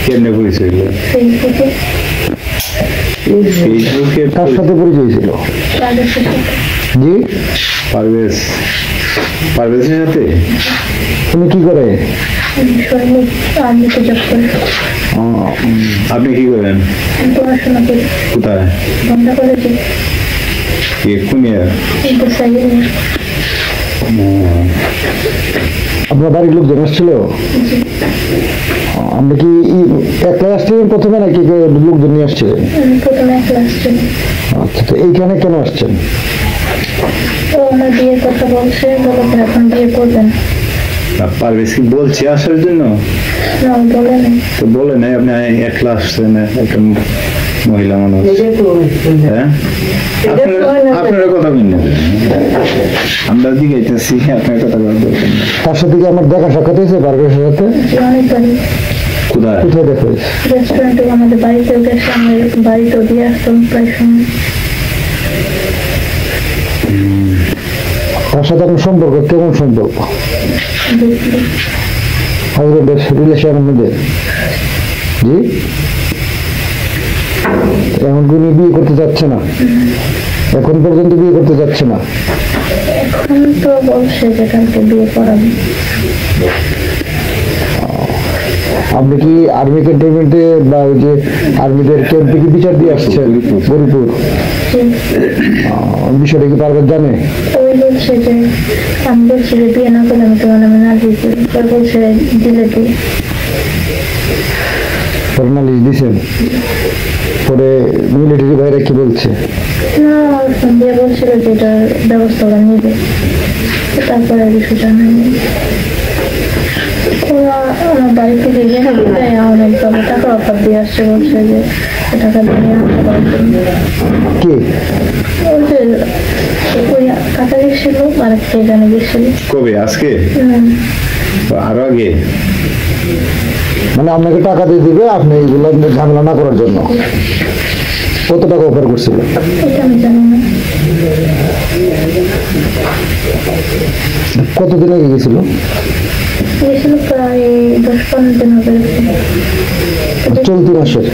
কেমনে পরিচয় হলো? ফেসবুকে কার সাথে পরিচয় ছিল? জি, পারভেজের সাথে। তুমি কি করে? আপনি কি করেন? পড়াশোনা করি। কোথায়? বন্ধ করেছি। কোন ইয়ার? আপনার বাড়ির লোকজন আসছিল? আপনি কি একলা আসছিলেন প্রথমে নাকি লোকজন নিয়ে আসছিলেন? প্রথমে একলা আসছিল। আচ্ছা, তো এইখানে কেন আসছেন? ও আমার বিয়ের কথা বলছে, বলে এখন বিয়ে করবেন। পারভেজ কি বলছে আসার জন্য? না, বলে নাই। তো বলে নাই, আপনি একলা আসছেন, একটা মহিলা মানুষ। হ্যাঁ, আপনারা কথা বলেন, আমরা জিজ্ঞাসি আপনার কথা বলবেন। তার সাথে কি আমার দেখা সাক্ষাৎ হয়েছে পারভেজের সাথে? অনেকবারই। কোথায়? কোথায় দেখা হয়েছে? রেস্টুরেন্টে, আমাদের বাড়িতেও গেছে, আমাদের বাড়িতেও দিয়ে আসতাম প্রায় সময়। তার সাথে আপনার সম্পর্ক কেমন সম্পর্ক? হাজবেন্ডের রিলেশনের মধ্যে? জি, এখন উনি বিয়ে করতে যাচ্ছে না? এখন পর্যন্ত বিয়ে করতে যাচ্ছে না? এখন তো বলছে যে কালকে বিয়ে করাবে। আপনি কি আর্মি ক্যান্টনমেন্টে বা ওই যে আর্মিদের ক্যাম্পে কি বিচার দিয়ে আসছেন? গরিপুর বিষয়টা কি পারবেন জানে? ওই বলছে যে, আমি বলছি যে বিয়ে না করলে আমি তোমার নামে নালিশ দিই। বলছে দিলে তুই। পরে নালিশ দিয়েছেন? পরে মিলিটারি ভাইরা কি বলছে? না, বিয়ে বলছিল যে এটার ব্যবস্থা ওরা নিবে, তারপরে কিছু জানায়নি। ওরা আমার বাড়ি থেকে অনেকভাবে টাকা অফার দিয়ে আসছে, বলছে যে টাকা দিয়ে আনতে পারবেন। কে? ওই যে ওই কাকা গেছিল, আর একটা এখানে গেছিল। কবে? আজকে? আরো আগে? মানে আপনাকে টাকা দিয়ে দিবে আপনি এইগুলো ঝামেলা না করার জন্য? কত টাকা অফার করছিল? এটা আমি জানি না। কতদিন আগে গেছিল? গেছিল প্রায় 10-15 দিন হবে। চলতি মাসের?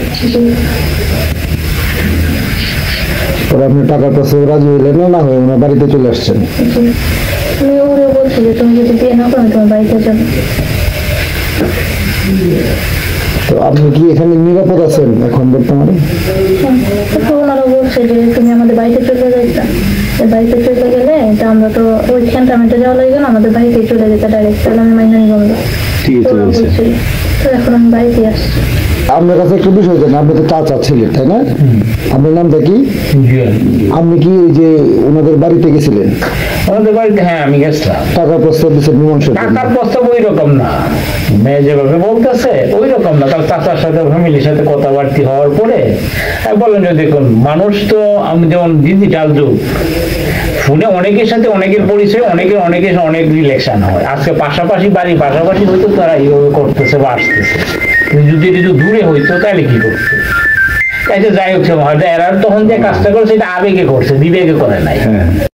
পরে আপনি টাকার কাছে রাজি হইলেন না হয়ে ওনার বাড়িতে চলে আসছেন? আমি ওরা বলছি যে তুমি যদি বিয়ে না করো তোমার বাড়িতে যাবো। তো আপনি কি এখানে নিরাপদ আছেন এখন বর্তমানে? তো ওনারা বলছে যে তুমি আমাদের বাড়িতে চলে যাইতা, বাড়িতে চলে গেলে তা আমরা তো ওই ক্যান্টনমেন্টে যাওয়া লাগে না, আমাদের বাড়িতেই চলে যেতে ডাইরেক্ট, তাহলে আমি মাইনে নিব না। তো এখন আমি বাড়িতে আসছি। আপনার কাছে একটু বিষয় জানি, আপনি তো চাচা ছিলেন তাই না? আপনার নামটা কি? আপনি কি এই যে ওনাদের বাড়িতে গেছিলেন? আমাদের বাড়িতে, হ্যাঁ আমি গেছিলাম। টাকার প্রস্তাব দিচ্ছেন মীমাংসা? টাকার প্রস্তাব ওই রকম না, মেয়ে যেভাবে বলতেছে ওই রকম না। কারণ চাচার সাথে ফ্যামিলির সাথে কথাবার্তি হওয়ার পরে বলেন যে দেখুন, মানুষ তো আমি যেমন ডিজিটাল যুগ, ফোনে অনেকের সাথে অনেকের পরিচয়, অনেকের অনেক রিলেশন হয়। আজকে পাশাপাশি বাড়ি পাশাপাশি হয়তো তারা এইভাবে করতেছে বা আসতেছে, যদি একটু দূরে হইতো তাহলে কি করছে? তাই তো যাই হোক, হয়তো এরা তখন যে কাজটা করছে এটা আবেগে করছে, বিবেকে করে নাই।